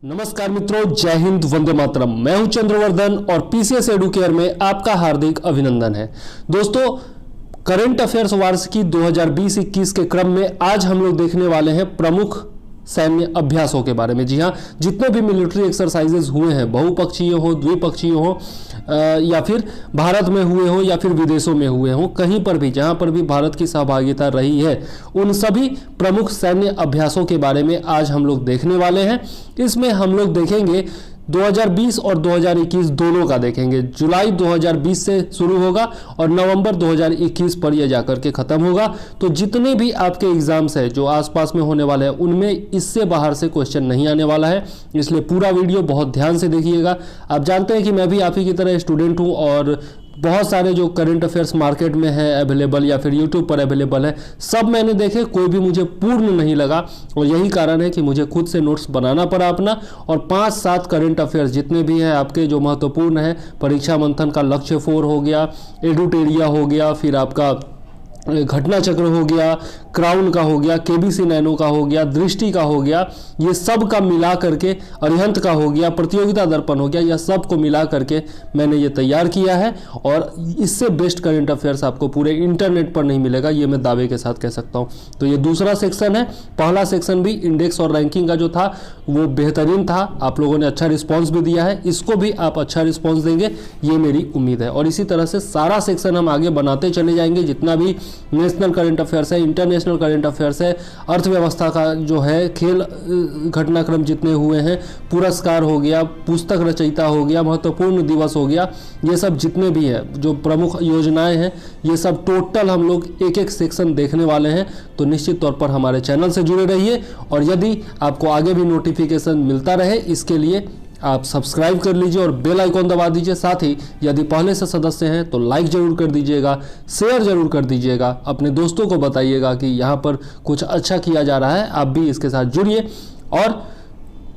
नमस्कार मित्रों, जय हिंद, वंदे मातरम। मैं हूं चंद्रवर्धन और पीसीएस एडुकेयर में आपका हार्दिक अभिनंदन है। दोस्तों, करंट अफेयर्स वार्षिकी 2020-21 के क्रम में आज हम लोग देखने वाले हैं प्रमुख सैन्य अभ्यासों के बारे में। जी हाँ, जितने भी मिलिट्री एक्सरसाइजेज हुए हैं, बहुपक्षीय हो, द्विपक्षीय हो, या फिर भारत में हुए हो या फिर विदेशों में हुए हो, कहीं पर भी जहां पर भी भारत की सहभागिता रही है, उन सभी प्रमुख सैन्य अभ्यासों के बारे में आज हम लोग देखने वाले हैं। इसमें हम लोग देखेंगे 2020 और 2021 दोनों का देखेंगे। जुलाई 2020 से शुरू होगा और नवंबर 2021 पर यह जाकर के खत्म होगा। तो जितने भी आपके एग्जाम्स है जो आसपास में होने वाले हैं, उनमें इससे बाहर से क्वेश्चन नहीं आने वाला है, इसलिए पूरा वीडियो बहुत ध्यान से देखिएगा। आप जानते हैं कि मैं भी आप ही की तरह स्टूडेंट हूँ और बहुत सारे जो करंट अफेयर्स मार्केट में है अवेलेबल या फिर यूट्यूब पर अवेलेबल है, सब मैंने देखे, कोई भी मुझे पूर्ण नहीं लगा और यही कारण है कि मुझे खुद से नोट्स बनाना पड़ा अपना। और 5-7 करंट अफेयर्स जितने भी हैं आपके जो महत्वपूर्ण है, परीक्षा मंथन का लक्ष्य 4 हो गया, एडुटेरिया हो गया, फिर आपका घटना चक्र हो गया, क्राउन का हो गया, केबीसी नैनो का हो गया, दृष्टि का हो गया, ये सब का मिला करके, अरिहंत का हो गया, प्रतियोगिता दर्पण हो गया, यह सब को मिला करके मैंने ये तैयार किया है। और इससे बेस्ट करंट अफेयर्स आपको पूरे इंटरनेट पर नहीं मिलेगा, ये मैं दावे के साथ कह सकता हूँ। तो ये दूसरा सेक्शन है। पहला सेक्शन भी इंडेक्स और रैंकिंग का जो था वो बेहतरीन था, आप लोगों ने अच्छा रिस्पॉन्स भी दिया है, इसको भी आप अच्छा रिस्पॉन्स देंगे, ये मेरी उम्मीद है। और इसी तरह से सारा सेक्शन हम आगे बनाते चले जाएंगे, जितना भी नेशनल करंट अफेयर्स है, इंटरनेशनल करंट अफेयर्स है, अर्थव्यवस्था का जो है, खेल घटनाक्रम जितने हुए हैं, पुरस्कार हो गया, पुस्तक रचयिता हो गया, महत्वपूर्ण दिवस हो गया, ये सब जितने भी है जो प्रमुख योजनाएं हैं, ये सब टोटल हम लोग एक एक सेक्शन देखने वाले हैं। तो निश्चित तौर पर हमारे चैनल से जुड़े रहिए और यदि आपको आगे भी नोटिफिकेशन मिलता रहे, इसके लिए आप सब्सक्राइब कर लीजिए और बेल आइकॉन दबा दीजिए। साथ ही यदि पहले से सदस्य हैं तो लाइक जरूर कर दीजिएगा, शेयर जरूर कर दीजिएगा, अपने दोस्तों को बताइएगा कि यहाँ पर कुछ अच्छा किया जा रहा है, आप भी इसके साथ जुड़िए। और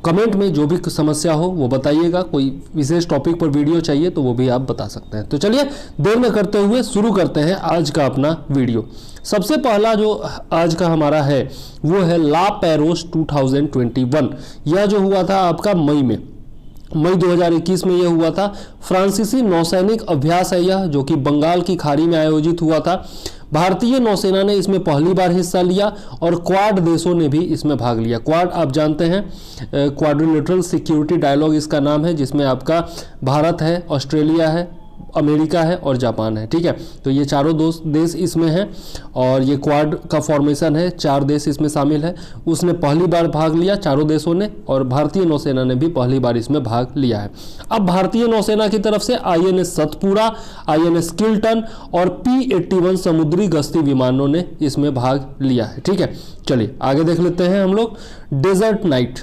कमेंट में जो भी समस्या हो वो बताइएगा, कोई विशेष टॉपिक पर वीडियो चाहिए तो वो भी आप बता सकते हैं। तो चलिए देर न करते हुए शुरू करते हैं आज का अपना वीडियो। सबसे पहला जो आज का हमारा है वो है ला पैरोस 2021। यह जो हुआ था आपका मई 2021 में यह हुआ था। फ्रांसीसी नौसैनिक अभ्यास है यह, जो कि बंगाल की खाड़ी में आयोजित हुआ था। भारतीय नौसेना ने इसमें पहली बार हिस्सा लिया और क्वाड देशों ने भी इसमें भाग लिया। क्वाड आप जानते हैं, क्वाड्रिलेटरल सिक्योरिटी डायलॉग इसका नाम है, जिसमें आपका भारत है, ऑस्ट्रेलिया है, अमेरिका है और जापान है। ठीक है, तो ये चारों देश इसमें हैं और ये क्वाड का फॉर्मेशन है, 4 देश इसमें शामिल है। उसने पहली बार भाग लिया चारों देशों ने, और भारतीय नौसेना ने भी पहली बार इसमें भाग लिया है। अब भारतीय नौसेना की तरफ से INS सतपुरा, INS किल्टन और P-81 समुद्री गश्ती विमानों ने इसमें भाग लिया है। ठीक है, चलिए आगे देख लेते हैं हम लोग। डेजर्ट नाइट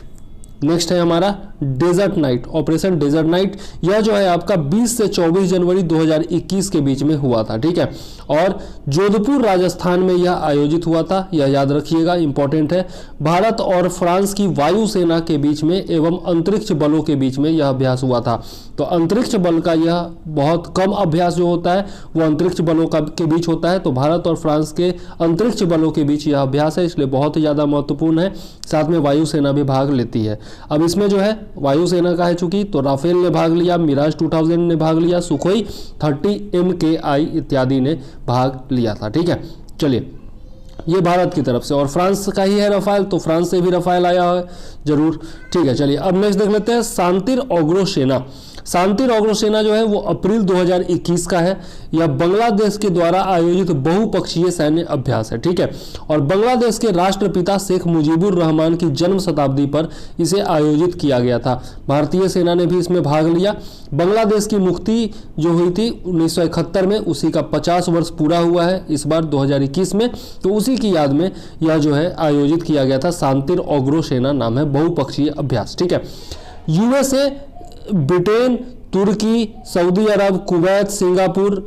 नेक्स्ट है हमारा, Desert Knight, Operation Desert Knight. यह जो है आपका 20 से 24 जनवरी 2021 के बीच में हुआ था। ठीक है, और जोधपुर राजस्थान में यह आयोजित हुआ था, यह याद रखिएगा, इंपॉर्टेंट है। भारत और फ्रांस की वायुसेना के बीच में एवं अंतरिक्ष बलों के बीच में यह अभ्यास हुआ था। तो अंतरिक्ष बल का यह बहुत कम अभ्यास जो होता है वो अंतरिक्ष बलों के बीच होता है। तो भारत और फ्रांस के अंतरिक्ष बलों के बीच यह अभ्यास है, इसलिए बहुत ही ज़्यादा महत्वपूर्ण है। साथ में वायुसेना भी भाग लेती है। अब इसमें जो है वायुसेना का है चूंकि, तो राफेल ने भाग लिया, मिराज 2000 ने भाग लिया, सुखोई 30 MKI इत्यादि ने भाग लिया था। ठीक है, चलिए ये भारत की तरफ से, और फ्रांस का ही है रफाल, तो फ्रांस से भी रफाल आया है जरूर। ठीक है, चलिए अब नेक्स्ट देख लेते हैं शांतिर अग्रो सेना। शांतिर अग्रो सेना जो है वो अप्रैल 2021 का है। यह बांग्लादेश के द्वारा आयोजित बहुपक्षीय सैन्य अभ्यास है। ठीक है, और बांग्लादेश के राष्ट्रपिता शेख मुजीबुर रहमान की जन्म शताब्दी पर इसे आयोजित किया गया था। भारतीय सेना ने भी इसमें भाग लिया। बांग्लादेश की मुक्ति जो हुई थी 1971 में, उसी का 50 वर्ष पूरा हुआ है इस बार 2021 में, तो उसी की याद में यह जो है आयोजित किया गया था। शांतिर अग्रो सेना नाम है बहुपक्षीय अभ्यास। ठीक है, USA, ब्रिटेन, तुर्की, सऊदी अरब, कुवैत, सिंगापुर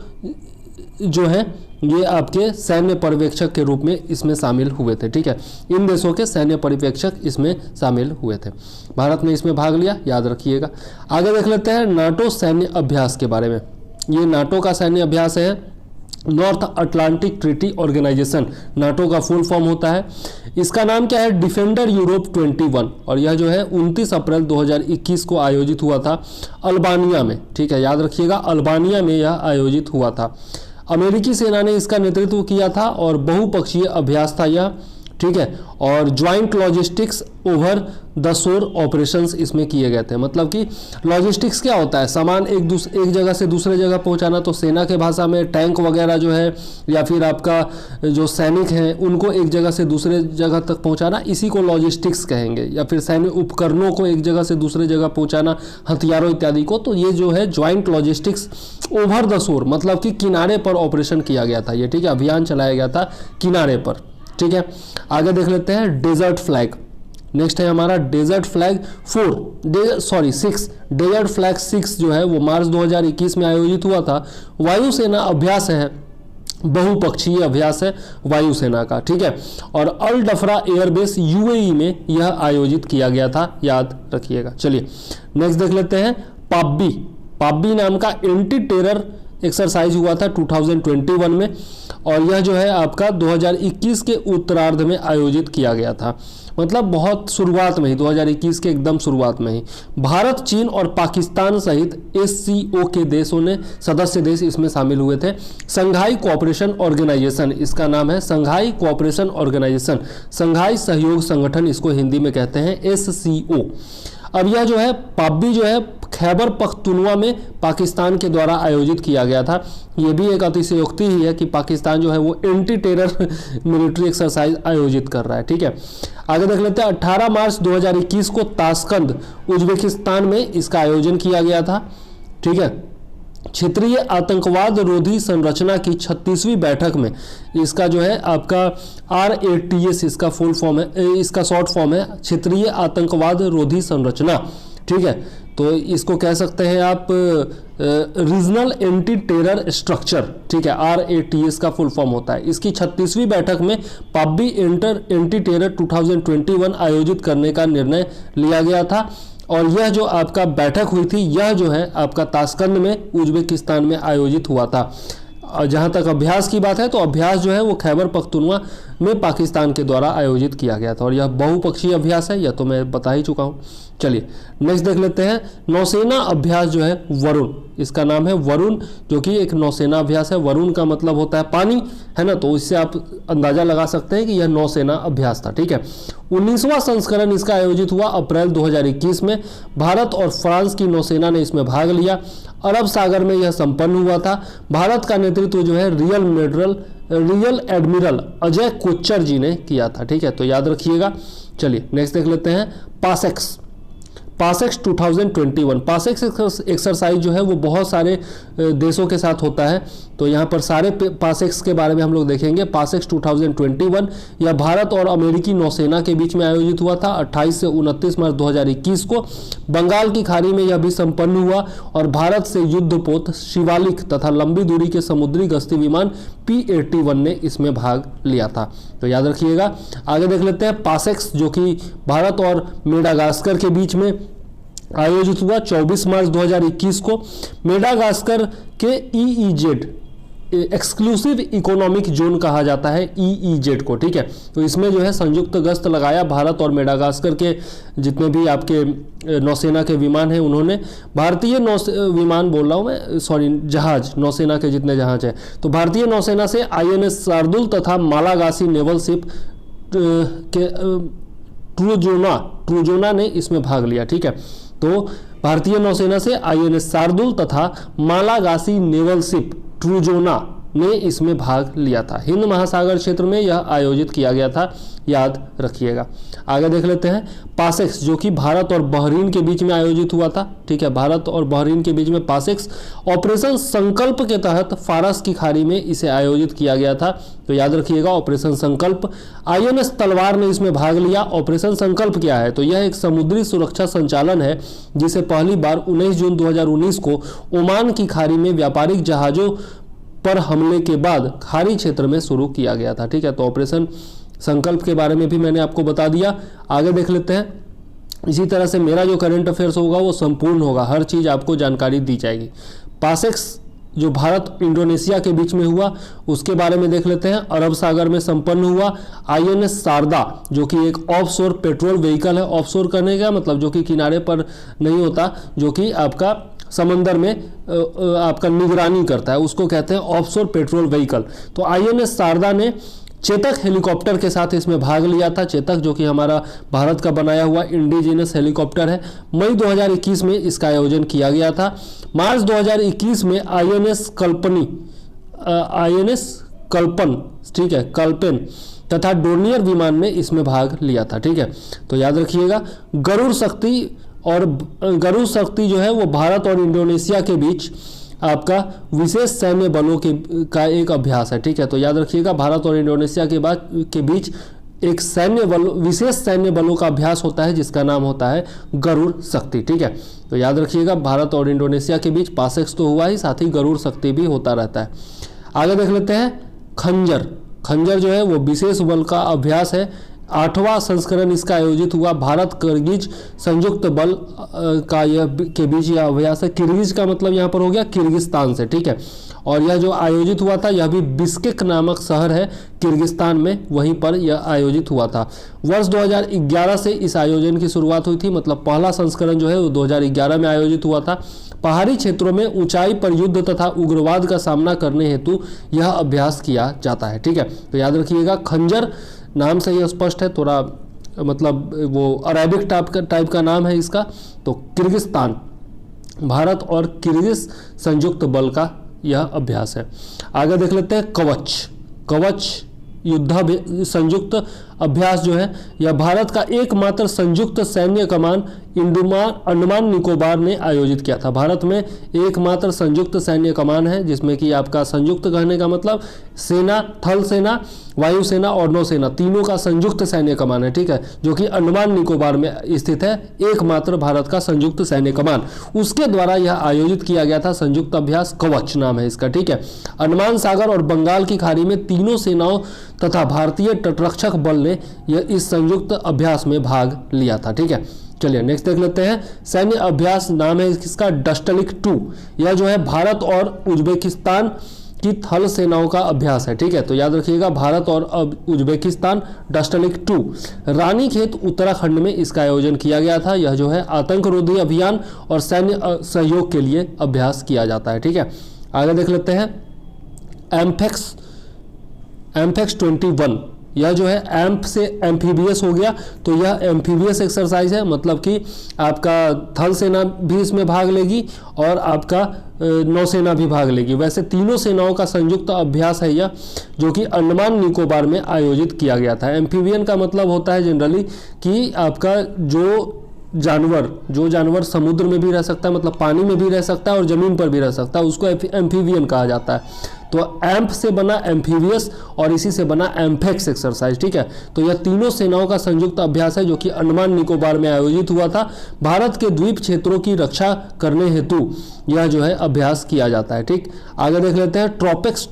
जो है ये आपके सैन्य पर्यवेक्षक के रूप में इसमें शामिल हुए थे। ठीक है, इन देशों के सैन्य पर्यवेक्षक इसमें शामिल हुए थे। भारत ने इसमें भाग लिया, याद रखिएगा। आगे देख लेते हैं नाटो सैन्य अभ्यास के बारे में। ये नाटो का सैन्य अभ्यास है North Atlantic Treaty Organization, NATO का फुल फॉर्म होता है। इसका नाम क्या है? डिफेंडर यूरोप 21, और यह जो है 29 अप्रैल 2021 को आयोजित हुआ था अल्बानिया में। ठीक है, याद रखिएगा, अल्बानिया में यह आयोजित हुआ था। अमेरिकी सेना ने इसका नेतृत्व किया था और बहुपक्षीय अभ्यास था यह। ठीक है, और joint logistics over the shore operations इसमें किए गए थे। मतलब कि लॉजिस्टिक्स क्या होता है? सामान एक जगह से दूसरे जगह पहुंचाना। तो सेना के भाषा में टैंक वगैरह जो है या फिर आपका जो सैनिक हैं उनको एक जगह से दूसरे जगह तक पहुंचाना, इसी को लॉजिस्टिक्स कहेंगे। या फिर सैन्य उपकरणों को एक जगह से दूसरे जगह पहुंचाना, हथियारों इत्यादि को, तो ये जो है joint logistics over the shore, मतलब कि किनारे पर ऑपरेशन किया गया था ये। ठीक है, अभियान चलाया गया था किनारे पर। ठीक है, आगे देख लेते हैं डेजर्ट फ्लैग। नेक्स्ट है हमारा डेजर्ट फ्लैग 6। डेजर्ट फ्लैग 6 जो है वो मार्च 2021 में आयोजित हुआ था। वायुसेना अभ्यास है, बहुपक्षीय अभ्यास है वायुसेना का। ठीक है, और अल डफरा एयरबेस यूएई में यह आयोजित किया गया था, याद रखिएगा। चलिए नेक्स्ट देख लेते हैं पाब्बी नाम का एंटी टेरर एक्सरसाइज हुआ था 2021 में, और यह जो है आपका 2021 के उत्तरार्ध में आयोजित किया गया था। मतलब बहुत शुरुआत में ही, 2021 के एकदम शुरुआत में ही भारत, चीन और पाकिस्तान सहित SCO के देशों ने, सदस्य देश इसमें शामिल हुए थे। संघाई कोऑपरेशन ऑर्गेनाइजेशन, इसका नाम है संघाई कोऑपरेशन ऑर्गेनाइजेशन, संघाई सहयोग संगठन इसको हिंदी में कहते हैं, SCO। अब यह जो है पाब्बी जो है खैबर पख्तूनवा में पाकिस्तान के द्वारा आयोजित किया गया था। ये भी एक अतिशयोक्ति ही है कि पाकिस्तान जो है वो एंटी टेरर मिलिट्री एक्सरसाइज आयोजित कर रहा है। ठीक है, आगे देख लेते हैं 18 मार्च 2021 को ताशकंद उज्बेकिस्तान में इसका आयोजन किया गया था। ठीक है, क्षेत्रीय आतंकवाद रोधी संरचना की 36वीं बैठक में इसका जो है आपका RATS इसका फुल फॉर्म है, इसका शॉर्ट फॉर्म है क्षेत्रीय आतंकवाद रोधी संरचना। ठीक है, तो इसको कह सकते हैं आप रीजनल एंटी टेरर स्ट्रक्चर। ठीक है, RATS का फुल फॉर्म होता है। इसकी 36वीं बैठक में पाब्बी एंटी टेरर 2021 आयोजित करने का निर्णय लिया गया था, और यह जो आपका बैठक हुई थी यह जो है आपका ताशकंद में उज्बेकिस्तान में आयोजित हुआ था। जहाँ तक अभ्यास की बात है तो अभ्यास जो है वो खैबर पख्तूनवा में पाकिस्तान के द्वारा आयोजित किया गया था, और यह बहुपक्षीय अभ्यास है, यह तो मैं बता ही चुका हूँ। चलिए नेक्स्ट देख लेते हैं नौसेना अभ्यास जो है वरुण, इसका नाम है वरुण, जो कि एक नौसेना अभ्यास है। वरुण का मतलब होता है पानी, है ना, तो इससे आप अंदाजा लगा सकते हैं कि यह नौसेना अभ्यास था। ठीक है, 19वां संस्करण इसका आयोजित हुआ अप्रैल 2021 में। भारत और फ्रांस की नौसेना ने इसमें भाग लिया। अरब सागर में यह संपन्न हुआ था। भारत का नेतृत्व जो है रियल एडमिरल अजय कोच्चर जी ने किया था। ठीक है, तो याद रखिएगा। चलिए नेक्स्ट देख लेते हैं पासेक्स 2021। पासेक्स एक्सरसाइज जो है वो बहुत सारे देशों के साथ होता है, तो यहाँ पर सारे पासेक्स के बारे में हम लोग देखेंगे। पासेक्स 2021 यह भारत और अमेरिकी नौसेना के बीच में आयोजित हुआ था 28 से 29 मार्च 2021 को। बंगाल की खाड़ी में यह भी संपन्न हुआ, और भारत से युद्धपोत शिवालिक तथा लंबी दूरी के समुद्री गश्ती विमान P-81 ने इसमें भाग लिया था, तो याद रखिएगा। आगे देख लेते हैं पासेक्स, जो कि भारत और मेडागास्कर के बीच में आयोजित हुआ 24 मार्च 2021 को। मेडागास्कर के EEZ एक्सक्लूसिव इकोनॉमिक जोन कहा जाता है, EEZ को। ठीक है, तो इसमें जो है संयुक्त गश्त लगाया भारत और मेडागास्कर के जितने भी आपके नौसेना के विमान हैं उन्होंने। भारतीय विमान बोल रहा हूँ मैं, सॉरी, जहाज, नौसेना के जितने जहाज हैं, तो भारतीय नौसेना से INS शार्दुल तथा मालागासी नेवल शिप के ट्रूजोना ने इसमें भाग लिया। ठीक है, तो भारतीय नौसेना से INS शार्दुल तथा मालागासी नेवल शिप ट्रूजोना ने इसमें भाग लिया था। हिंद महासागर क्षेत्र में यह आयोजित किया गया था, याद रखिएगा। आगे देख लेते हैं पासेक्स, जो कि भारत और बहरीन के बीच में आयोजित हुआ था। ठीक है, भारत और बहरीन के बीच में पासेक्स ऑपरेशन संकल्प के तहत फारस की खाड़ी में इसे आयोजित किया गया था, तो याद रखिएगा ऑपरेशन संकल्प। INS तलवार ने इसमें भाग लिया। ऑपरेशन संकल्प क्या है? तो यह एक समुद्री सुरक्षा संचालन है जिसे पहली बार 19 जून 2019 को ओमान की खाड़ी में व्यापारिक जहाजों पर हमले के बाद खाड़ी क्षेत्र में शुरू किया गया था। ठीक है, तो ऑपरेशन संकल्प के बारे में भी मैंने आपको बता दिया। आगे देख लेते हैं। इसी तरह से मेरा जो करंट अफेयर्स होगा वो संपूर्ण होगा, हर चीज़ आपको जानकारी दी जाएगी। पासेक्स जो भारत इंडोनेशिया के बीच में हुआ उसके बारे में देख लेते हैं। अरब सागर में संपन्न हुआ INS शारदा, जो कि एक ऑफशोर पेट्रोल व्हीकल है। ऑफशोर करने का मतलब जो कि किनारे पर नहीं होता, जो कि आपका समंदर में आपका निगरानी करता है, उसको कहते हैं ऑफशोर पेट्रोल व्हीकल। तो INS शारदा ने चेतक हेलीकॉप्टर के साथ इसमें भाग लिया था। चेतक जो कि हमारा भारत का बनाया हुआ इंडिजिनस हेलीकॉप्टर है। मई 2021 में इसका आयोजन किया गया था। मार्च 2021 में INS कल्पन, ठीक है, कल्पेन तथा डोर्नियर विमान ने इसमें भाग लिया था। ठीक है, तो याद रखिएगा गरुड़ शक्ति जो है वो भारत और इंडोनेशिया के बीच आपका विशेष सैन्य बलों का एक अभ्यास है। ठीक है, तो याद रखिएगा भारत और इंडोनेशिया के बीच एक विशेष सैन्य बलों का अभ्यास होता है जिसका नाम होता है गरुड़ शक्ति। ठीक है, तो याद रखिएगा भारत और इंडोनेशिया के बीच पासेक्स तो हुआ ही, साथ ही गरुड़ शक्ति भी होता रहता है। आगे देख लेते हैं खंजर जो है वो विशेष बल का अभ्यास है। 8वां संस्करण इसका आयोजित हुआ। भारत किर्गिज संयुक्त बल के बीच यह अभ्यास है। किर्गिज का मतलब यहाँ पर हो गया किर्गिस्तान से। ठीक है, और यह जो आयोजित हुआ था यह भी बिश्केक नामक शहर है किर्गिस्तान में, वहीं पर यह आयोजित हुआ था। वर्ष 2011 से इस आयोजन की शुरुआत हुई थी, मतलब पहला संस्करण जो है वो 2011 में आयोजित हुआ था। पहाड़ी क्षेत्रों में ऊंचाई पर युद्ध तथा उग्रवाद का सामना करने हेतु यह अभ्यास किया जाता है। ठीक है, तो याद रखिएगा खंजर नाम से ही स्पष्ट है, थोड़ा मतलब वो अरेबिक टाइप का नाम है इसका। तो किर्गिस्तान, भारत और किर्गिज संयुक्त बल का यह अभ्यास है। आगे देख लेते हैं कवच युद्ध संयुक्त अभ्यास जो है यह भारत का एकमात्र संयुक्त सैन्य कमान अंडमान निकोबार ने आयोजित किया था। भारत में एकमात्र संयुक्त सैन्य कमान है जिसमें कि आपका संयुक्त कहने का मतलब सेना, थल सेना, वायुसेना और नौसेना तीनों का संयुक्त सैन्य कमान है। ठीक है, जो कि अंडमान निकोबार में स्थित है, एकमात्र भारत का संयुक्त सैन्य कमान, उसके द्वारा यह आयोजित किया गया था। संयुक्त अभ्यास कवच नाम है इसका। ठीक है, अंडमान सागर और बंगाल की खाड़ी में तीनों सेनाओं तथा भारतीय तटरक्षक बल ने यह इस संयुक्त अभ्यास में भाग लिया था। ठीक है, चलिए नेक्स्ट देख लेते हैं। सैन्य अभ्यास नाम है इसका डस्टलिक 2। यह जो है भारत और उज्बेकिस्तान की थल सेनाओं का अभ्यास है। ठीक है, तो याद रखिएगा भारत और उज्बेकिस्तान डस्टलिक 2। रानीखेत उत्तराखंड में इसका आयोजन किया गया था। यह जो है आतंकरोधी अभियान और सैन्य सहयोग के लिए अभ्यास किया जाता है। ठीक है, आगे देख लेते हैं एम्फेक्स 21। यह जो है एम्प से एम्फीबियस हो गया, तो यह एम्फीबियस एक्सरसाइज है, मतलब कि आपका थल सेना भी इसमें भाग लेगी और आपका नौसेना भी भाग लेगी। वैसे तीनों सेनाओं का संयुक्त अभ्यास है यह, जो कि अंडमान निकोबार में आयोजित किया गया था। एम्फीबियन का मतलब होता है जनरली कि आपका जो जानवर समुद्र में भी रह सकता है, मतलब पानी में भी रह सकता है और ज़मीन पर भी रह सकता है, उसको एम्फीबियन कहा जाता है। तो एम्प से बना एम्फीबियस और इसी से बना एम्फेक्स एक्सरसाइज। ठीक है, तो यह तीनों सेनाओं का संयुक्त अभ्यास है जो कि अंडमान निकोबार में आयोजित हुआ था। भारत के द्वीप क्षेत्रों की रक्षा करने हेतु यह जो है अभ्यास किया जाता है। ठीक, आगे देख लेते हैं ट्रोपेक्स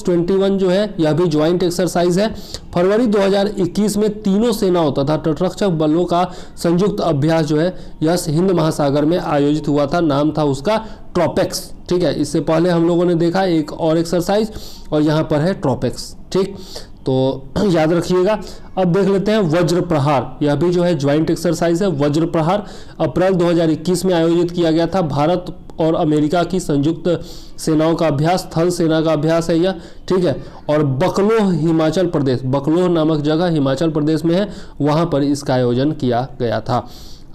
21 जो है यह भी ज्वाइंट एक्सरसाइज है। फरवरी 2021 में तीनों सेनाओं तथा तटरक्षक बलों का संयुक्त अभ्यास जो है यह हिंद महासागर में आयोजित हुआ था। नाम था उसका ट्रोपेक्स। ठीक है, इससे पहले हम लोगों ने देखा एक और एक्सरसाइज और यहाँ पर है ट्रोपेक्स। ठीक, तो याद रखिएगा। अब देख लेते हैं वज्र प्रहार। यह भी जो है ज्वाइंट एक्सरसाइज है। वज्र प्रहार अप्रैल 2021 में आयोजित किया गया था। भारत और अमेरिका की संयुक्त सेनाओं का अभ्यास, थल सेना का अभ्यास है यह। ठीक है, और बकलोह हिमाचल प्रदेश, बकलोह नामक जगह हिमाचल प्रदेश में है, वहाँ पर इसका आयोजन किया गया था।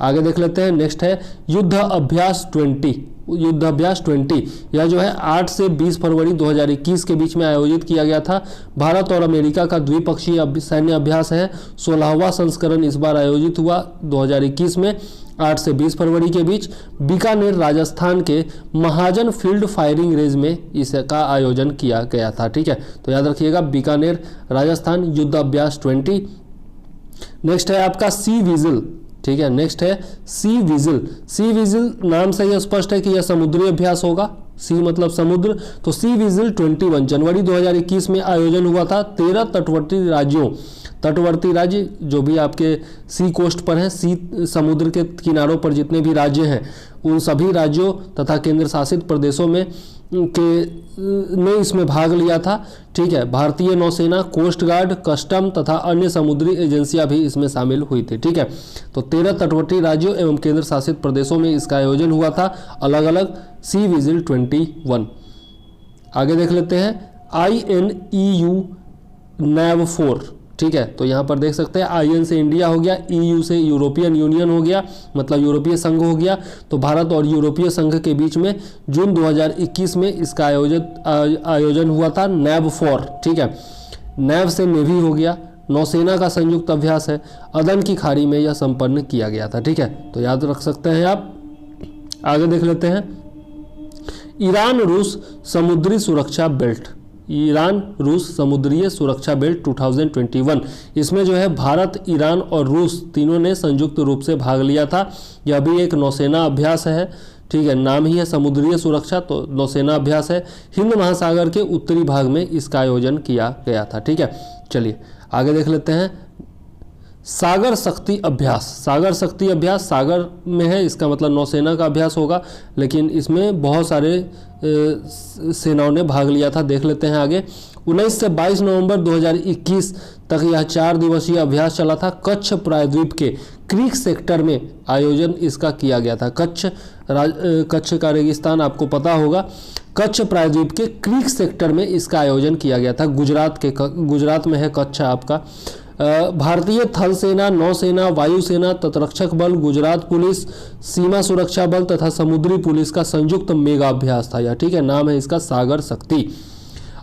आगे देख लेते हैं। नेक्स्ट है युद्ध अभ्यास 20। यह जो है 8 से 20 फरवरी 2021 के बीच में आयोजित किया गया था। भारत और अमेरिका का द्विपक्षीय सैन्य अभ्यास है। 16वां संस्करण इस बार आयोजित हुआ 2021 में 8 से 20 फरवरी के बीच। बीकानेर राजस्थान के महाजन फील्ड फायरिंग रेंज में इसका आयोजन किया गया था। ठीक है, तो याद रखिएगा बीकानेर राजस्थान युद्ध अभ्यास 20। नेक्स्ट है आपका सी विजिल। ठीक है, नेक्स्ट है सी विजिल। सी विजिल नाम से यह स्पष्ट है कि यह समुद्री अभ्यास होगा। सी मतलब समुद्र, तो सी विजिल 21 जनवरी 2021 में आयोजन हुआ था। 13 तटवर्ती राज्यों, तटवर्ती राज्य जो भी आपके सी कोस्ट पर हैं, सी समुद्र के किनारों पर जितने भी राज्य हैं, उन सभी राज्यों तथा केंद्र शासित प्रदेशों में ने इसमें भाग लिया था। ठीक है, भारतीय नौसेना, कोस्ट गार्ड, कस्टम तथा अन्य समुद्री एजेंसियां भी इसमें शामिल हुई थी। ठीक है, तो 13 तटवर्ती राज्यों एवं केंद्र शासित प्रदेशों में इसका आयोजन हुआ था, अलग अलग सी विजिल 21। आगे देख लेते हैं INEU NAV 4। ठीक है, तो यहाँ पर देख सकते हैं IN से इंडिया हो गया, EU से यूरोपियन यूनियन हो गया, मतलब यूरोपीय संघ हो गया। तो भारत और यूरोपीय संघ के बीच में जून 2021 में इसका आयोजन हुआ था, NAV 4। ठीक है, NAV से नेवी हो गया, नौसेना का संयुक्त अभ्यास है, अदन की खाड़ी में यह संपन्न किया गया था। ठीक है, तो याद रख सकते हैं आप। आगे देख लेते हैं ईरान रूस समुद्री सुरक्षा बेल्ट, ईरान रूस समुद्रीय सुरक्षा बेल्ट 2021। इसमें जो है भारत, ईरान और रूस तीनों ने संयुक्त रूप से भाग लिया था। यह भी एक नौसेना अभ्यास है। ठीक है, नाम ही है समुद्रीय सुरक्षा, तो नौसेना अभ्यास है। हिंद महासागर के उत्तरी भाग में इसका आयोजन किया गया था। ठीक है, चलिए आगे देख लेते हैं सागर शक्ति अभ्यास। सागर शक्ति अभ्यास सागर में है, इसका मतलब नौसेना का अभ्यास होगा, लेकिन इसमें बहुत सारे सेनाओं ने भाग लिया था। देख लेते हैं आगे। 19 से 22 नवंबर 2021 तक यह 4 दिवसीय अभ्यास चला था। कच्छ प्रायद्वीप के क्रीक सेक्टर में आयोजन इसका किया गया था। कच्छ का रेगिस्तान आपको पता होगा। कच्छ प्रायद्वीप के क्रीक सेक्टर में इसका आयोजन किया गया था। गुजरात में है कच्छ आपका। भारतीय थल सेना, नौसेना, वायुसेना, तटरक्षक बल, गुजरात पुलिस, सीमा सुरक्षा बल तथा समुद्री पुलिस का संयुक्त मेगा अभ्यास था यह। ठीक है, नाम है इसका सागर शक्ति।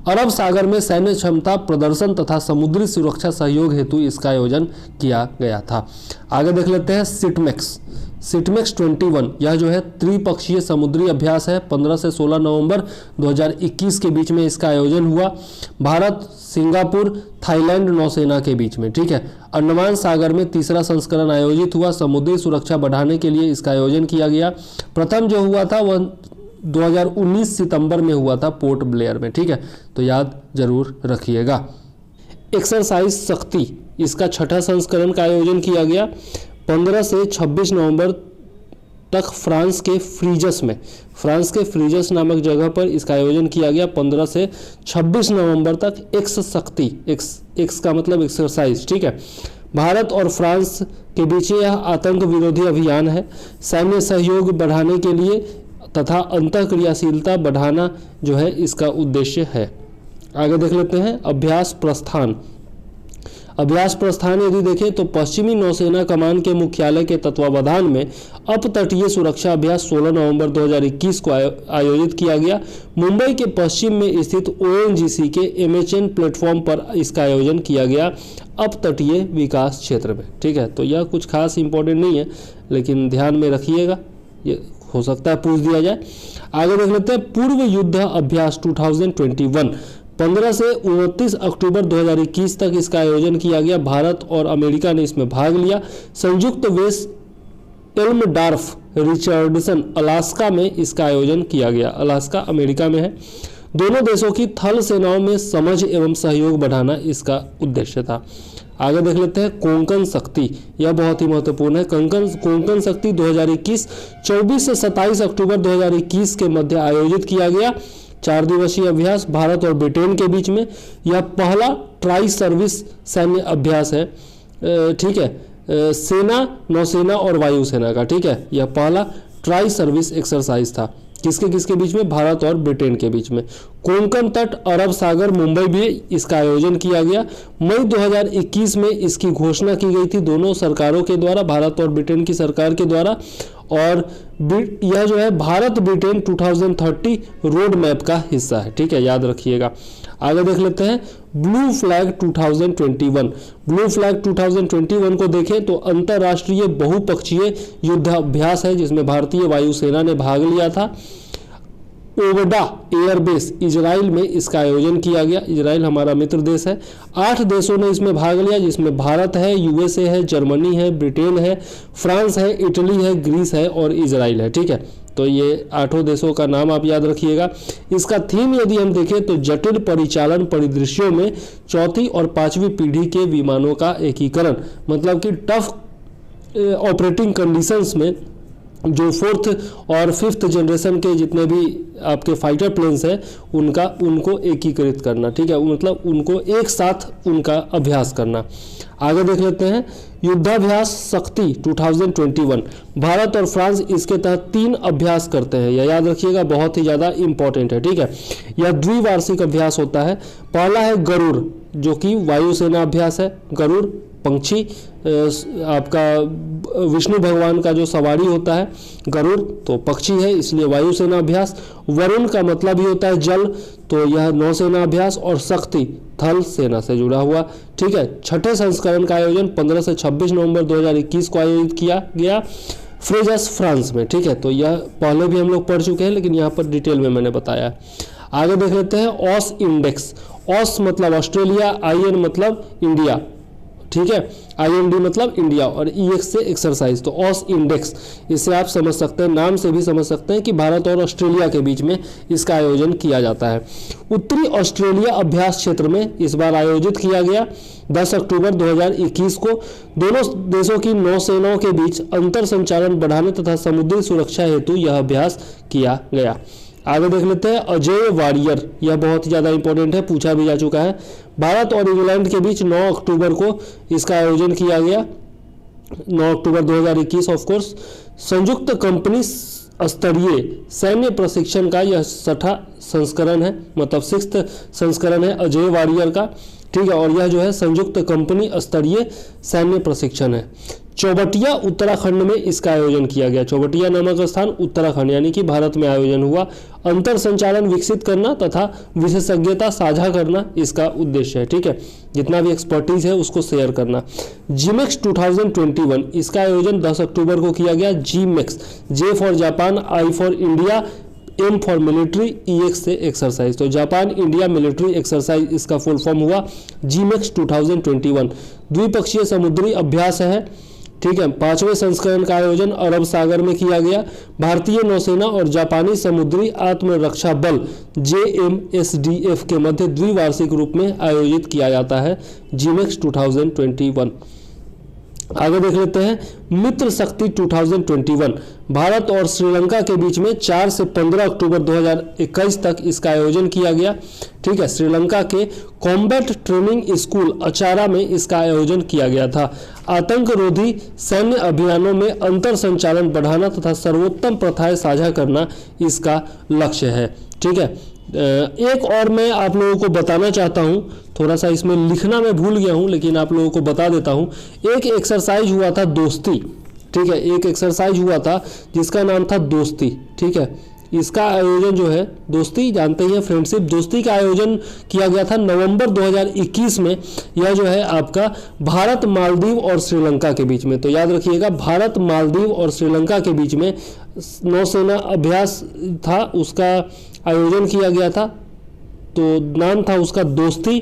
अरब सागर में सैन्य क्षमता प्रदर्शन तथा समुद्री सुरक्षा सहयोग हेतु इसका आयोजन किया गया था। आगे देख लेते हैं सिटमेक्स 21। यह जो है त्रिपक्षीय समुद्री अभ्यास है। 15 से 16 नवंबर 2021 के बीच में इसका आयोजन हुआ। भारत, सिंगापुर, थाईलैंड नौसेना के बीच में। ठीक है, अंडमान सागर में तीसरा संस्करण आयोजित हुआ। समुद्री सुरक्षा बढ़ाने के लिए इसका आयोजन किया गया। प्रथम जो हुआ था वह 2019 सितंबर में हुआ था पोर्ट ब्लेयर में। ठीक है, तो याद जरूर रखिएगा। एक्सरसाइज शक्ति, इसका 6ठा संस्करण का आयोजन किया गया। 15 से 26 नवंबर तक फ्रांस के फ्रीजस नामक जगह पर इसका आयोजन किया गया। 15 से 26 नवंबर तक एक्स शक्ति, एक्स का मतलब एक्सरसाइज। ठीक है, भारत और फ्रांस के बीच यह आतंक विरोधी अभियान है। सैन्य सहयोग बढ़ाने के लिए तथा अंतःक्रियाशीलता बढ़ाना जो है इसका उद्देश्य है। आगे देख लेते हैं अभ्यास प्रस्थान। अभ्यास प्रस्थान यदि देखें तो पश्चिमी नौसेना कमान के मुख्यालय के तत्वावधान में अपतटीय सुरक्षा अभ्यास 16 नवंबर 2021 को आयोजित किया गया। मुंबई के पश्चिम में स्थित ONGC के MHN प्लेटफॉर्म पर इसका आयोजन किया गया अपतटीय विकास क्षेत्र में। ठीक है, तो यह कुछ खास इंपॉर्टेंट नहीं है, लेकिन ध्यान में रखिएगा, ये हो सकता है पूछ दिया जाए। आगे देख लेते हैं पूर्व युद्ध अभ्यास 2021। 15 से 29 अक्टूबर 2021 तक इसका आयोजन किया गया। भारत और अमेरिका ने इसमें भाग लिया। संयुक्त बेस एल्मडार्फ रिचर्डसन अलास्का में इसका आयोजन किया गया। अलास्का अमेरिका में है। दोनों देशों की थल सेनाओं में समझ एवं सहयोग बढ़ाना इसका उद्देश्य था। आगे देख लेते हैं कोंकण शक्ति, यह बहुत ही महत्वपूर्ण है। कोंकण शक्ति 2021 24 से 27 अक्टूबर 2021 के मध्य आयोजित किया गया। 4 दिवसीय अभ्यास भारत और ब्रिटेन के बीच में। यह पहला ट्राई सर्विस सैन्य अभ्यास है। ठीक है, सेना, नौसेना और वायुसेना का। ठीक है, यह पहला ट्राई सर्विस एक्सरसाइज था। किसके बीच में? भारत और ब्रिटेन के बीच में। कोंकण तट, अरब सागर, मुंबई भी इसका आयोजन किया गया। मई 2021 में इसकी घोषणा की गई थी दोनों सरकारों के द्वारा, भारत और ब्रिटेन की सरकार के द्वारा। और यह जो है भारत ब्रिटेन 2030 रोड मैप का हिस्सा है। ठीक है, याद रखिएगा। आगे देख लेते हैं ब्लू फ्लैग 2021। ब्लू फ्लैग 2021 को देखें तो अंतर्राष्ट्रीय बहुपक्षीय युद्ध अभ्यास है जिसमें भारतीय वायुसेना ने भाग लिया था। ओवडा एयरबेस इजराइल में इसका आयोजन किया गया। इजराइल हमारा मित्र देश है। 8 देशों ने इसमें भाग लिया, जिसमें भारत है, USA है, जर्मनी है, ब्रिटेन है, फ्रांस है, इटली है, ग्रीस है और इजराइल है। ठीक है, तो ये 8 देशों का नाम आप याद रखिएगा। इसका थीम यदि हम देखें तो जटिल परिचालन परिदृश्यों में चौथी और 5वीं पीढ़ी के विमानों का एकीकरण, मतलब कि टफ ऑपरेटिंग कंडीशंस में जो 4th और 5th जनरेशन के जितने भी आपके फाइटर प्लेन्स हैं उनको एकीकृत करना, ठीक है, मतलब उनको एक साथ उनका अभ्यास करना। आगे देख लेते हैं युद्धाभ्यास शक्ति 2021। भारत और फ्रांस इसके तहत 3 अभ्यास करते हैं, यह याद रखिएगा, बहुत ही ज़्यादा इंपॉर्टेंट है, ठीक है। यह द्विवार्षिक अभ्यास होता है। पहला है गरुड़, जो कि वायुसेना अभ्यास है। गरुड़ पंछी आपका विष्णु भगवान का जो सवारी होता है, गरुड़ तो पक्षी है, इसलिए वायुसेना अभ्यास। वरुण का मतलब ही होता है जल, तो यह नौसेना अभ्यास। और शक्ति थल सेना से जुड़ा हुआ, ठीक है। 6ठे संस्करण का आयोजन 15 से 26 नवंबर 2021 को आयोजित किया गया फ्रेजस फ्रांस में, ठीक है। तो यह पहले भी हम लोग पढ़ चुके हैं, लेकिन यहाँ पर डिटेल में मैंने बताया। आगे देख लेते हैं ऑस इंडेक्स। ऑस मतलब ऑस्ट्रेलिया, IN मतलब इंडिया, ठीक है, IND मतलब इंडिया, और EX से एक्सरसाइज। तो ऑस इंडेक्स, इसे आप समझ सकते हैं, नाम से भी समझ सकते हैं कि भारत और ऑस्ट्रेलिया के बीच में इसका आयोजन किया जाता है। उत्तरी ऑस्ट्रेलिया अभ्यास क्षेत्र में इस बार आयोजित किया गया 10 अक्टूबर 2021 को। दोनों देशों की नौसेनाओं के बीच अंतर संचालन बढ़ाने तथा समुद्री सुरक्षा हेतु यह अभ्यास किया गया। आगे देख लेते हैं अजेय वॉरियर, यह बहुत ही ज़्यादा इंपॉर्टेंट है, पूछा भी जा चुका है। भारत और इंग्लैंड के बीच 9 अक्टूबर को इसका आयोजन किया गया, 9 अक्टूबर 2021 ऑफ कोर्स। संयुक्त कंपनी स्तरीय सैन्य प्रशिक्षण का यह 6ठा संस्करण है, मतलब 6th संस्करण है अजेय वॉरियर का, ठीक है। और यह जो है संयुक्त कंपनी स्तरीय सैन्य प्रशिक्षण है। चौबटिया उत्तराखंड में इसका आयोजन किया गया। चौबटिया नामक स्थान उत्तराखंड यानी कि भारत में आयोजन हुआ। अंतर संचालन विकसित करना तथा विशेषज्ञता साझा करना इसका उद्देश्य है, ठीक है, जितना भी एक्सपर्टीज है उसको शेयर करना। जीमेक्स 2021 इसका आयोजन 10 अक्टूबर को किया गया। JIMEX, J for Japan, I for India, M for military, EX से एक्सरसाइज। तो जापान इंडिया मिलिट्री एक्सरसाइज इसका फुल फॉर्म हुआ जीमेक्स 2021। द्विपक्षीय समुद्री अभ्यास है, ठीक है। 5वें संस्करण का आयोजन अरब सागर में किया गया। भारतीय नौसेना और जापानी समुद्री आत्मरक्षा बल JMSDF के मध्य द्विवार्षिक रूप में आयोजित किया जाता है जीमेक्स 2021। आगे देख लेते हैं मित्र शक्ति 2021। भारत और श्रीलंका के बीच में 4 से 15 अक्टूबर 2021 तक इसका आयोजन किया गया, ठीक है। श्रीलंका के कॉम्बैट ट्रेनिंग स्कूल अचारा में इसका आयोजन किया गया था। आतंक रोधी सैन्य अभियानों में अंतर संचालन बढ़ाना तथा सर्वोत्तम प्रथाएं साझा करना इसका लक्ष्य है, ठीक है। एक और मैं आप लोगों को बताना चाहता हूं, थोड़ा सा इसमें लिखना मैं भूल गया हूं, लेकिन आप लोगों को बता देता हूं। एक एक्सरसाइज हुआ था दोस्ती, ठीक है, एक एक्सरसाइज हुआ था जिसका नाम था दोस्ती, ठीक है। इसका आयोजन जो है दोस्ती, जानते ही हैं फ्रेंडशिप, दोस्ती का आयोजन किया गया था नवंबर 2021 में। यह जो है आपका भारत, मालदीव और श्रीलंका के बीच में, तो याद रखिएगा भारत, मालदीव और श्रीलंका के बीच में नौसेना अभ्यास था, उसका आयोजन किया गया था। तो नाम था उसका दोस्ती,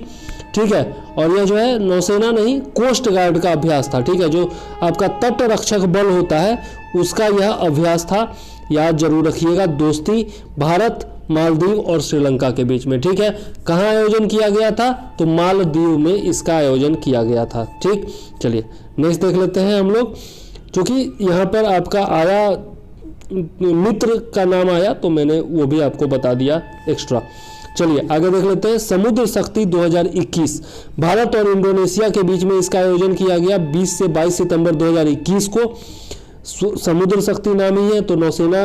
ठीक है। और यह जो है नौसेना नहीं, कोस्ट गार्ड का अभ्यास था, ठीक है, जो आपका तट रक्षक बल होता है उसका यह अभ्यास था, याद जरूर रखिएगा। दोस्ती भारत, मालदीव और श्रीलंका के बीच में, ठीक है। कहाँ आयोजन किया गया था? तो मालदीव में इसका आयोजन किया गया था, ठीक। चलिए नेक्स्ट देख लेते हैं हम लोग, क्योंकि यहाँ पर आपका आया मित्र का नाम आया तो मैंने वो भी आपको बता दिया एक्स्ट्रा। चलिए आगे देख लेते हैं समुद्र शक्ति 2021। भारत और इंडोनेशिया के बीच में इसका आयोजन किया गया 20 से 22 सितंबर 2021 को। समुद्र शक्ति नाम ही है तो नौसेना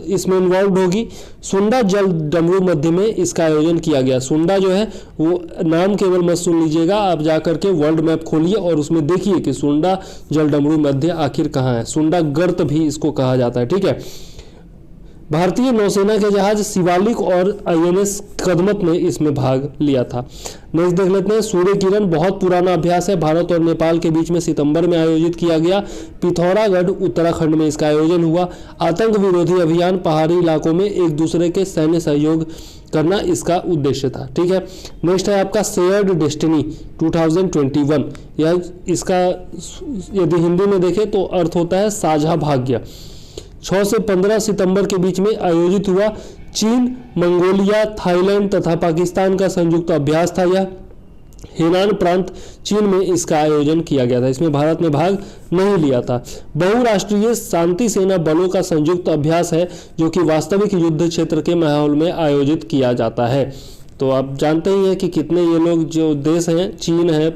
इसमें इन्वॉल्व होगी। सुंडा जल डमरू मध्य में इसका आयोजन किया गया। सुंडा जो है वो नाम केवल मत सुन लीजिएगा, आप जा करके वर्ल्ड मैप खोलिए और उसमें देखिए कि सुंडा जल डमरू मध्य आखिर कहाँ है। सुंडा गर्त भी इसको कहा जाता है, ठीक है। भारतीय नौसेना के जहाज शिवालिक और INS कदमत ने इसमें भाग लिया था। नेक्स्ट देख लेते हैं सूर्य किरण, बहुत पुराना अभ्यास है, भारत और नेपाल के बीच में सितंबर में आयोजित किया गया। पिथौरागढ़ उत्तराखंड में इसका आयोजन हुआ। आतंक विरोधी अभियान, पहाड़ी इलाकों में एक दूसरे के सैन्य सहयोग करना इसका उद्देश्य था, ठीक है। नेक्स्ट है आपका शेयर्ड डेस्टिनी 2021। यह इसका यदि हिंदी में देखें तो अर्थ होता है साझा भाग्य। 6 से 15 सितंबर के बीच में आयोजित हुआ। चीन, मंगोलिया, थाईलैंड तथा पाकिस्तान का संयुक्त अभ्यास था। यह हेनान प्रांत चीन में इसका आयोजन किया गया था। इसमें भारत ने भाग नहीं लिया था। बहुराष्ट्रीय शांति सेना बलों का संयुक्त अभ्यास है जो कि वास्तविक युद्ध क्षेत्र के माहौल में आयोजित किया जाता है। तो आप जानते ही हैं कि कितने ये लोग जो देश हैं, चीन है,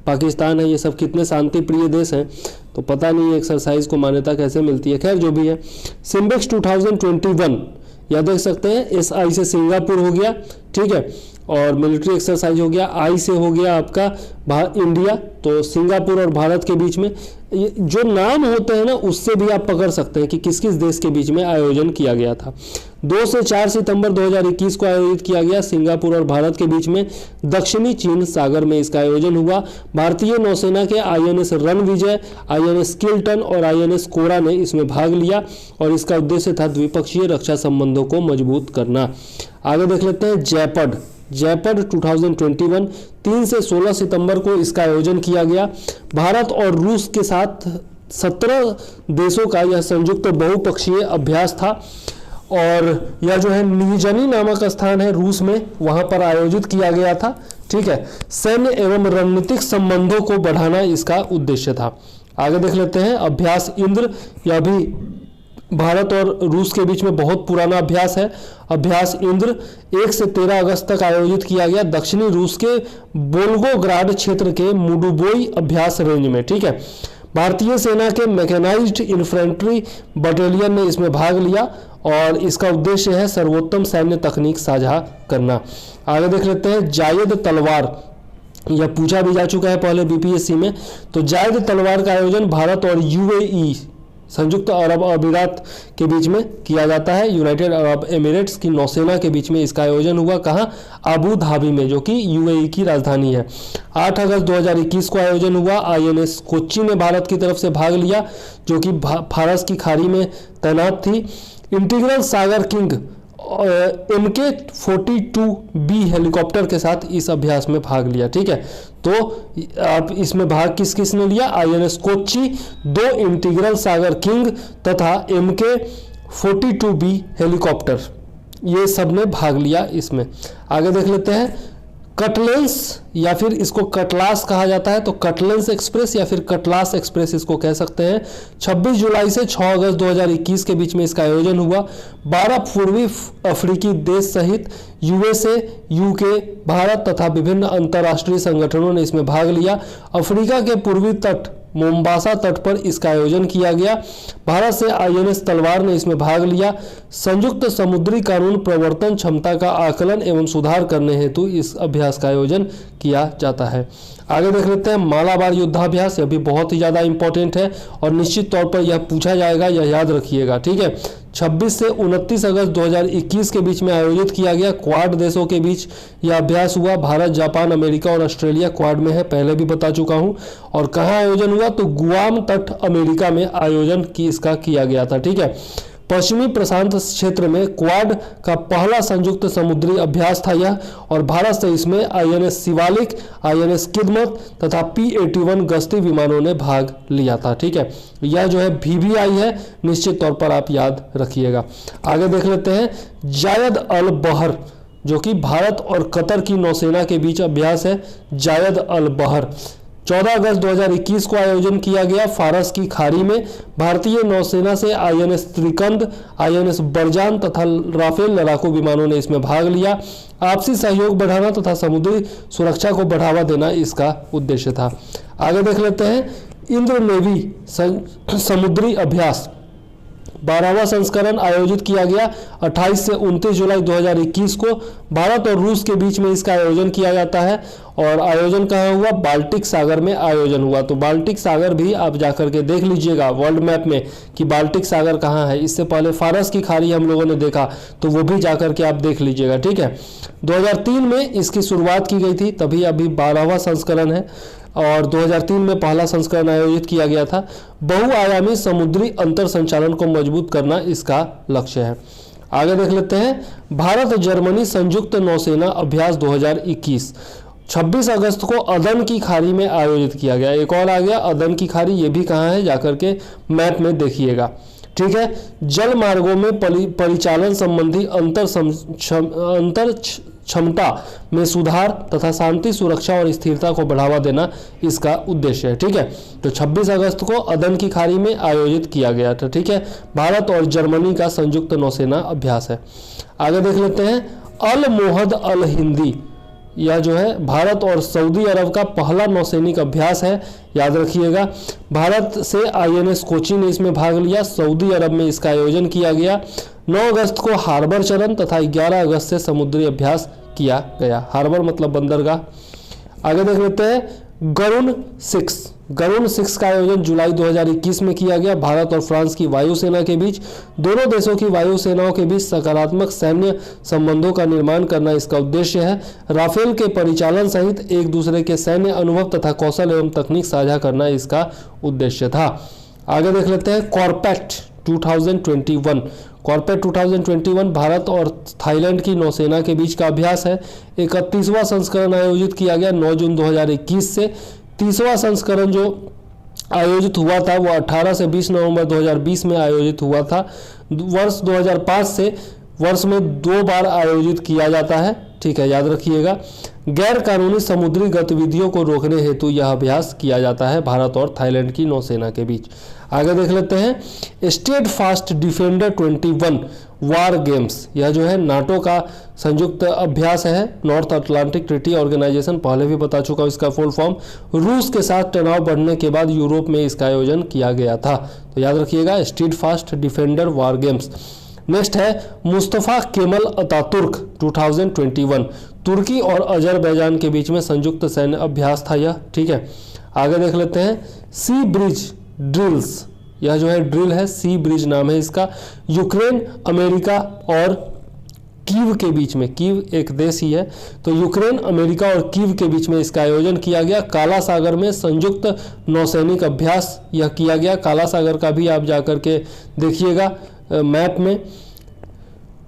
पाकिस्तान है, ये सब कितने शांति प्रिय देश हैं। तो पता नहीं एक्सरसाइज को मान्यता कैसे मिलती है। खैर जो भी है, सिम्बेक्स 2021 यह देख सकते हैं, SI से सिंगापुर हो गया, ठीक है, और मिलिट्री एक्सरसाइज हो गया। I से हो गया आपका इंडिया। तो सिंगापुर और भारत के बीच में जो नाम होते हैं ना, उससे भी आप पकड़ सकते हैं कि किस किस देश के बीच में आयोजन किया गया था। 2 से 4 सितंबर 2021 को आयोजित किया गया। सिंगापुर और भारत के बीच में दक्षिणी चीन सागर में इसका आयोजन हुआ। भारतीय नौसेना के INS रणविजय, INS किल्टन और INS कोरा ने इसमें भाग लिया और इसका उद्देश्य था द्विपक्षीय रक्षा संबंधों को मजबूत करना। आगे देख लेते हैं जैपड 2021 3 से 16 सितंबर को इसका आयोजन किया गया। भारत और रूस के साथ 17 देशों का यह संयुक्त बहुपक्षीय अभ्यास था और यह जो है निजनी नामक स्थान है रूस में, वहां पर आयोजित किया गया था, ठीक है। सैन्य एवं रणनीतिक संबंधों को बढ़ाना इसका उद्देश्य था। आगे देख लेते हैं अभ्यास इंद्र। यह भी भारत और रूस के बीच में बहुत पुराना अभ्यास है। अभ्यास इंद्र 1 से 13 अगस्त तक आयोजित किया गया दक्षिणी रूस के वोल्गोग्राड क्षेत्र के मुडुबोई अभ्यास रेंज में, ठीक है। भारतीय सेना के मैकेनाइज्ड इन्फेंट्री बटालियन ने इसमें भाग लिया और इसका उद्देश्य है सर्वोत्तम सैन्य तकनीक साझा करना। आगे देख लेते हैं जायद तलवार। यह पूछा भी जा चुका है पहले BPSC में। तो जायद तलवार का आयोजन भारत और UAE संयुक्त अरब अमीरात के बीच में किया जाता है। यूनाइटेड अरब एमिरेट्स की नौसेना के बीच में इसका आयोजन हुआ। कहाँ? अबू धाबी में, जो कि UAE की राजधानी है। 8 अगस्त 2021 को आयोजन हुआ। INS कोच्चि ने भारत की तरफ से भाग लिया, जो कि फारस की खाड़ी में तैनात थी। इंटीग्रल सागर किंग MK-42B हेलीकॉप्टर के साथ इस अभ्यास में भाग लिया, ठीक है। तो आप इसमें भाग किस किस ने लिया? INS कोच्चि, 2 इंटीग्रल सागर किंग तथा MK-42B हेलीकॉप्टर, ये सब ने भाग लिया इसमें। आगे देख लेते हैं कटलेंस या फिर इसको कटलास कहा जाता है। तो कटलेंस एक्सप्रेस या फिर कटलास एक्सप्रेस इसको कह सकते हैं। 26 जुलाई से 6 अगस्त 2021 के बीच में इसका आयोजन हुआ। 12 पूर्वी अफ्रीकी देश सहित USA, UK, भारत तथा विभिन्न अंतर्राष्ट्रीय संगठनों ने इसमें भाग लिया। अफ्रीका के पूर्वी तट मोम्बासा तट पर इसका आयोजन किया गया। भारत से INS तलवार ने इसमें भाग लिया। संयुक्त समुद्री कानून प्रवर्तन क्षमता का आकलन एवं सुधार करने हेतु इस अभ्यास का आयोजन किया जाता है। आगे देख लेते हैं मालाबार युद्धाभ्यास। यह भी बहुत ही ज़्यादा इंपॉर्टेंट है और निश्चित तौर पर यह पूछा जाएगा, यह याद रखिएगा, ठीक है। 26 से 29 अगस्त 2021 के बीच में आयोजित किया गया। क्वाड देशों के बीच यह अभ्यास हुआ। भारत, जापान, अमेरिका और ऑस्ट्रेलिया क्वाड में है, पहले भी बता चुका हूं। और कहाँ आयोजन हुआ? तो गुआम तट अमेरिका में आयोजन इसका किया गया था, ठीक है। पश्चिमी प्रशांत क्षेत्र में क्वाड का पहला संयुक्त समुद्री अभ्यास था यह, और भारत से इसमें INS शिवालिक, INS किदमत तथा P-81 गश्ती विमानों ने भाग लिया था, ठीक है। यह जो है VVI है, निश्चित तौर पर आप याद रखिएगा। आगे देख लेते हैं जायद अल बहर, जो कि भारत और कतर की नौसेना के बीच अभ्यास है। जायद अल बहर 14 अगस्त 2021 को आयोजन किया गया फारस की खाड़ी में। भारतीय नौसेना से INS त्रिकंद, INS बरजान तथा राफेल लड़ाकू विमानों ने इसमें भाग लिया। आपसी सहयोग बढ़ाना तथा समुद्री सुरक्षा को बढ़ावा देना इसका उद्देश्य था। आगे देख लेते हैं इंद्र नेवी समुद्री अभ्यास। 12वां संस्करण आयोजित किया गया 28 से 29 जुलाई 2021 को। भारत और रूस के बीच में इसका आयोजन किया जाता है और आयोजन कहाँ हुआ? बाल्टिक सागर में आयोजन हुआ। तो बाल्टिक सागर भी आप जाकर के देख लीजिएगा वर्ल्ड मैप में कि बाल्टिक सागर कहाँ है। इससे पहले फारस की खाड़ी हम लोगों ने देखा, तो वो भी जाकर के आप देख लीजिएगा, ठीक है। 2003 में इसकी शुरुआत की गई थी, तभी अभी 12वां संस्करण है और 2003 में पहला संस्करण आयोजित किया गया था। बहुआयामी समुद्री अंतर संचालन को मजबूत करना इसका लक्ष्य है। आगे देख लेते हैं भारत जर्मनी संयुक्त नौसेना अभ्यास 2021। 26 अगस्त को अदन की खाड़ी में आयोजित किया गया। एक और आ गया अदन की खाड़ी, ये भी कहाँ है जाकर के मैप में देखिएगा, ठीक है। जल मार्गों में परिचालन संबंधी अंतर क्षमता में सुधार तथा शांति, सुरक्षा और स्थिरता को बढ़ावा देना इसका उद्देश्य है। ठीक है, तो 26 अगस्त को अदन की खाड़ी में आयोजित किया गया था। ठीक है, भारत और जर्मनी का संयुक्त नौसेना अभ्यास है। आगे देख लेते हैं, अल मोहद अल हिंदी, यह जो है भारत और सऊदी अरब का पहला नौसैनिक अभ्यास है, याद रखिएगा। भारत से INS कोची ने इसमें भाग लिया, सऊदी अरब में इसका आयोजन किया गया। 9 अगस्त को हार्बर चरण तथा 11 अगस्त से समुद्री अभ्यास किया गया। हार्बर मतलब बंदरगाह। आगे देख लेते हैं, गरुण 6 का आयोजन जुलाई 2021 में किया गया। भारत और फ्रांस की वायुसेना के बीच, दोनों देशों की वायुसेनाओं के बीच सकारात्मक सैन्य संबंधों का निर्माण करना इसका उद्देश्य है। राफेल के परिचालन सहित एक दूसरे के सैन्य अनुभव तथा कौशल एवं तकनीक साझा करना इसका उद्देश्य था। आगे देख लेते हैं, कॉर्पेट 2021 भारत और थाईलैंड की नौसेना के बीच का अभ्यास है। 31वां संस्करण आयोजित किया गया 9 जून 2021 से। 30वां संस्करण जो आयोजित हुआ था वो 18 से 20 नवंबर 2020 में आयोजित हुआ था। वर्ष 2005 से वर्ष में 2 बार आयोजित किया जाता है। ठीक है, याद रखिएगा। गैर कानूनी समुद्री गतिविधियों को रोकने हेतु यह अभ्यास किया जाता है भारत और थाईलैंड की नौसेना के बीच। आगे देख लेते हैं, स्टेडफास्ट डिफेंडर 21 वार गेम्स, यह जो है नाटो का संयुक्त अभ्यास है। नॉर्थ अटलांटिक ट्रीटी ऑर्गेनाइजेशन, पहले भी बता चुका हूँ इसका फुल फॉर्म। रूस के साथ तनाव बढ़ने के बाद यूरोप में इसका आयोजन किया गया था, तो याद रखिएगा, स्टेडफास्ट डिफेंडर वार गेम्स। नेक्स्ट है मुस्तफा केमल अतातुर्क 2021, तुर्की और अजरबैजान के बीच में संयुक्त सैन्य अभ्यास था यह। ठीक है, आगे देख लेते हैं, सी ब्रिज ड्रिल्स, यह जो है ड्रिल है, सी ब्रिज नाम है इसका। यूक्रेन, अमेरिका और कीव के बीच में, कीव एक देश ही है, तो यूक्रेन, अमेरिका और कीव के बीच में इसका आयोजन किया गया। काला सागर में संयुक्त नौसैनिक अभ्यास यह किया गया। काला सागर का भी आप जाकर के देखिएगा मैप में।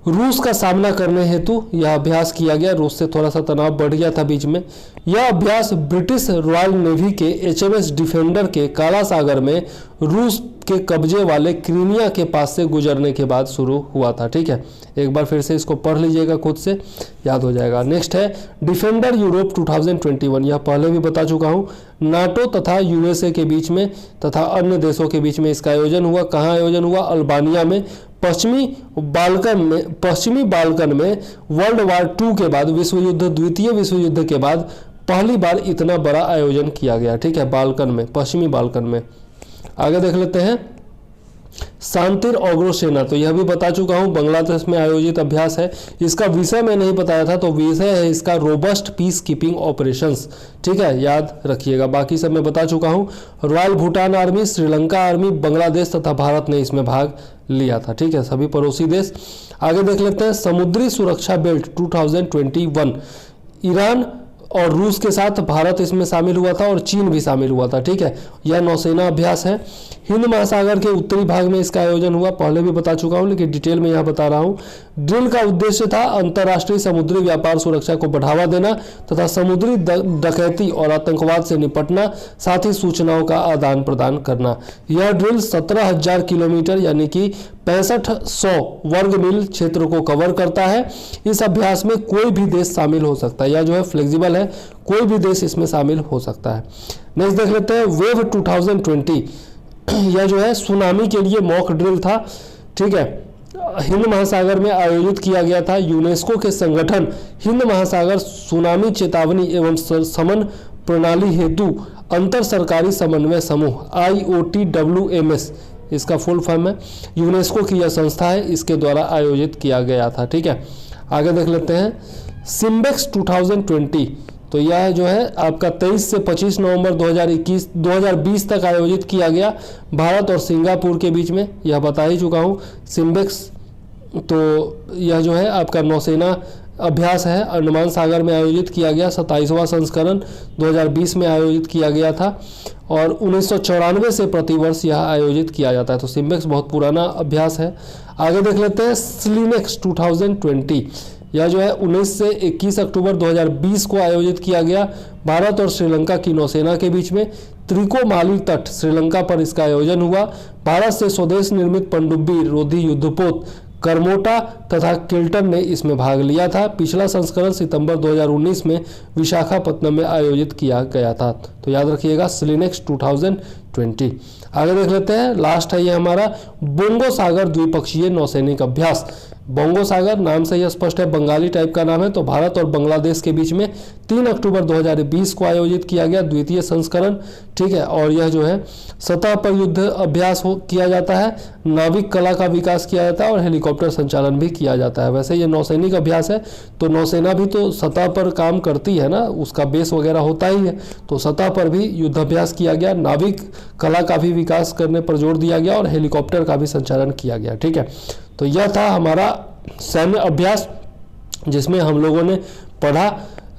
रूस का सामना करने हेतु यह अभ्यास किया गया। रूस से थोड़ा सा तनाव बढ़ गया था बीच में। यह अभ्यास ब्रिटिश रॉयल नेवी के HMS डिफेंडर के काला सागर में रूस के कब्जे वाले क्रीमिया के पास से गुजरने के बाद शुरू हुआ था। ठीक है, एक बार फिर से इसको पढ़ लीजिएगा, खुद से याद हो जाएगा। नेक्स्ट है डिफेंडर यूरोप 2021, यह पहले भी बता चुका हूँ। नाटो तथा USA के बीच में तथा अन्य देशों के बीच में इसका आयोजन हुआ। कहाँ आयोजन हुआ? अल्बानिया में। पश्चिमी बाल्कन में वर्ल्ड वार 2 के बाद, द्वितीय विश्व युद्ध के बाद पहली बार इतना बड़ा आयोजन किया गया। ठीक है, बाल्कन में, पश्चिमी बाल्कन में। आगे देख लेते हैं, शांतिर अग्रसेना, तो यह भी बता चुका हूं, बांग्लादेश में आयोजित अभ्यास है। इसका विषय मैं नहीं बताया था, तो विषय है इसका रोबस्ट पीस कीपिंग ऑपरेशंस। ठीक है, याद रखिएगा, बाकी सब मैं बता चुका हूं। Royal Bhutan army, Sri Lanka army, Bangladesh तथा भारत ने इसमें भाग लिया था। ठीक है, सभी पड़ोसी देश। आगे देख लेते हैं, समुद्री सुरक्षा बेल्ट 2021, ईरान और रूस के साथ भारत इसमें शामिल हुआ था और चीन भी शामिल हुआ था। ठीक है, यह नौसेना अभ्यास है। हिंद महासागर के उत्तरी भाग में इसका आयोजन हुआ, पहले भी बता चुका हूं, लेकिन डिटेल में यहाँ बता रहा हूं। ड्रिल का उद्देश्य था अंतर्राष्ट्रीय समुद्री व्यापार सुरक्षा को बढ़ावा देना तथा समुद्री डकैती और आतंकवाद से निपटना, साथ ही सूचनाओं का आदान प्रदान करना। यह ड्रिल 17,000 किलोमीटर यानी कि 6500 वर्ग मील क्षेत्र को कवर करता है। इस अभ्यास में कोई भी देश शामिल हो सकता है, यह जो है फ्लेक्सिबल है, कोई भी देश इसमें शामिल हो सकता है। नेक्स्ट देख लेते हैं, वेव 2020, यह जो है सुनामी के लिए मॉक ड्रिल था। ठीक है, हिंद महासागर में आयोजित किया गया था। यूनेस्को के संगठन हिंद महासागर सुनामी चेतावनी एवं शमन प्रणाली हेतु अंतर सरकारी समन्वय समूह IOTWMS, इसका फुल फॉर्म है। यूनेस्को की यह संस्था है, इसके द्वारा आयोजित किया गया था। ठीक है, आगे देख लेते हैं, सिम्बेक्स 2020, तो यह जो है आपका 23 से 25 नवंबर 2020 तक आयोजित किया गया भारत और सिंगापुर के बीच में, यह बता ही चुका हूँ। सिम्बेक्स, तो यह जो है आपका नौसेना अभ्यास है, अंडमान सागर में आयोजित किया गया। 27वां संस्करण 2020 में आयोजित किया गया था और 1994 से प्रतिवर्ष यह आयोजित किया जाता है। तो सिम्बेक्स बहुत पुराना अभ्यास है। आगे देख लेते हैं, स्लिनेक्स 2020, यह जो है 19 से 21 अक्टूबर 2020 को आयोजित किया गया। भारत और श्रीलंका की नौसेना के बीच में त्रिकोमाली तट श्रीलंका पर इसका आयोजन हुआ। भारत से स्वदेश निर्मित पनडुब्बी रोधी युद्धपोत करमोटा तथा किल्टन ने इसमें भाग लिया था। पिछला संस्करण सितंबर 2019 में विशाखापत्तनम में आयोजित किया गया था। तो याद रखिएगा सिलिनेक्स 2020। आगे देख लेते हैं, लास्ट है ये हमारा बोंगो सागर द्विपक्षीय नौसैनिक अभ्यास। बोंगो सागर नाम से यह स्पष्ट है, बंगाली टाइप का नाम है। तो भारत और बांग्लादेश के बीच में 3 अक्टूबर 2020 को आयोजित किया गया द्वितीय संस्करण, ठीक है। और यह जो है सतह पर युद्ध अभ्यास किया जाता है, नाविक कला का विकास किया जाता है और हेलीकॉप्टर संचालन भी किया जाता है। वैसे ये नौसैनिक अभ्यास है, तो नौसेना भी तो सतह पर काम करती है ना, उसका बेस वगैरह होता ही है। तो सतह पर भी युद्ध अभ्यास किया गया, नाविक कला का भी विकास करने पर जोर दिया गया और हेलीकॉप्टर का भी संचालन किया गया, ठीक है। तो यह था हमारा सैन्य अभ्यास जिसमें हम लोगों ने पढ़ा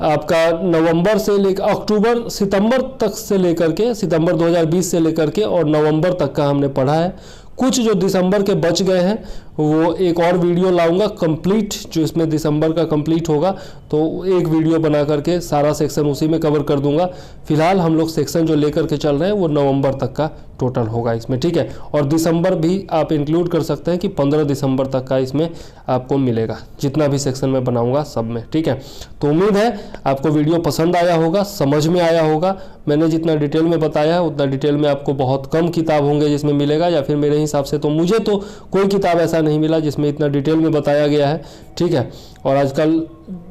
आपका नवंबर से लेकर सितंबर तक से लेकर के, सितंबर 2020 से लेकर के और नवंबर तक का हमने पढ़ा है। कुछ जो दिसंबर के बच गए हैं वो एक और वीडियो लाऊंगा कंप्लीट, जो इसमें दिसंबर का कंप्लीट होगा तो एक वीडियो बना करके सारा सेक्शन उसी में कवर कर दूंगा। फिलहाल हम लोग सेक्शन जो लेकर के चल रहे हैं वो नवंबर तक का टोटल होगा इसमें, ठीक है। और दिसंबर भी आप इंक्लूड कर सकते हैं कि 15 दिसंबर तक का इसमें आपको मिलेगा, जितना भी सेक्शन में बनाऊंगा सब में, ठीक है। तो उम्मीद है आपको वीडियो पसंद आया होगा, समझ में आया होगा। मैंने जितना डिटेल में बताया है उतना डिटेल में आपको बहुत कम किताब होंगे जिसमें मिलेगा, या फिर मेरे हिसाब से तो मुझे तो कोई किताब ऐसा नहीं मिला जिसमें इतना डिटेल में बताया गया है, ठीक है। और आजकल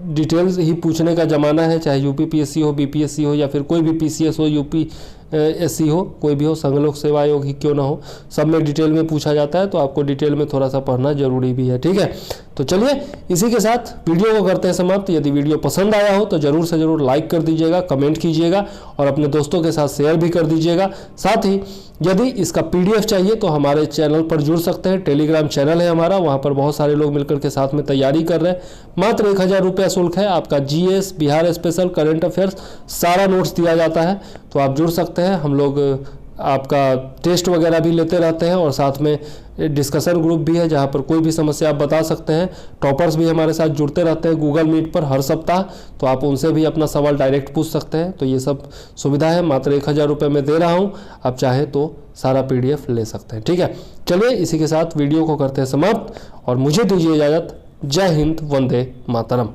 डिटेल्स ही पूछने का ज़माना है, चाहे यूपीपीएससी हो, बीपीएससी हो या फिर कोई भी पीसीएस हो, यूपीएससी हो, कोई भी हो, संघ लोक सेवा आयोग ही क्यों ना हो, सब में डिटेल में पूछा जाता है। तो आपको डिटेल में थोड़ा सा पढ़ना जरूरी भी है, ठीक है। तो चलिए इसी के साथ वीडियो को करते हैं समाप्त। यदि वीडियो पसंद आया हो तो ज़रूर से ज़रूर लाइक कर दीजिएगा, कमेंट कीजिएगा और अपने दोस्तों के साथ शेयर भी कर दीजिएगा। साथ ही यदि इसका पीडीएफ चाहिए तो हमारे चैनल पर जुड़ सकते हैं, टेलीग्राम चैनल है हमारा, वहाँ पर बहुत सारे लोग मिलकर के साथ में तैयारी कर रहे हैं। मात्र 1000 रुपया शुल्क है, आपका GS, Bihar special, current affairs सारा नोट्स दिया जाता है। तो आप जुड़ सकते हैं, हम लोग आपका टेस्ट वगैरह भी लेते रहते हैं और साथ में डिस्कशन ग्रुप भी है जहाँ पर कोई भी समस्या आप बता सकते हैं। टॉपर्स भी हमारे साथ जुड़ते रहते हैं गूगल मीट पर हर सप्ताह, तो आप उनसे भी अपना सवाल डायरेक्ट पूछ सकते हैं। तो ये सब सुविधा है, मात्र 1000 रुपये में दे रहा हूँ, आप चाहे तो सारा पीडीएफ ले सकते हैं, ठीक है। चलिए इसी के साथ वीडियो को करते हैं समाप्त और मुझे दीजिए इजाज़त। जय हिंद, वंदे मातरम।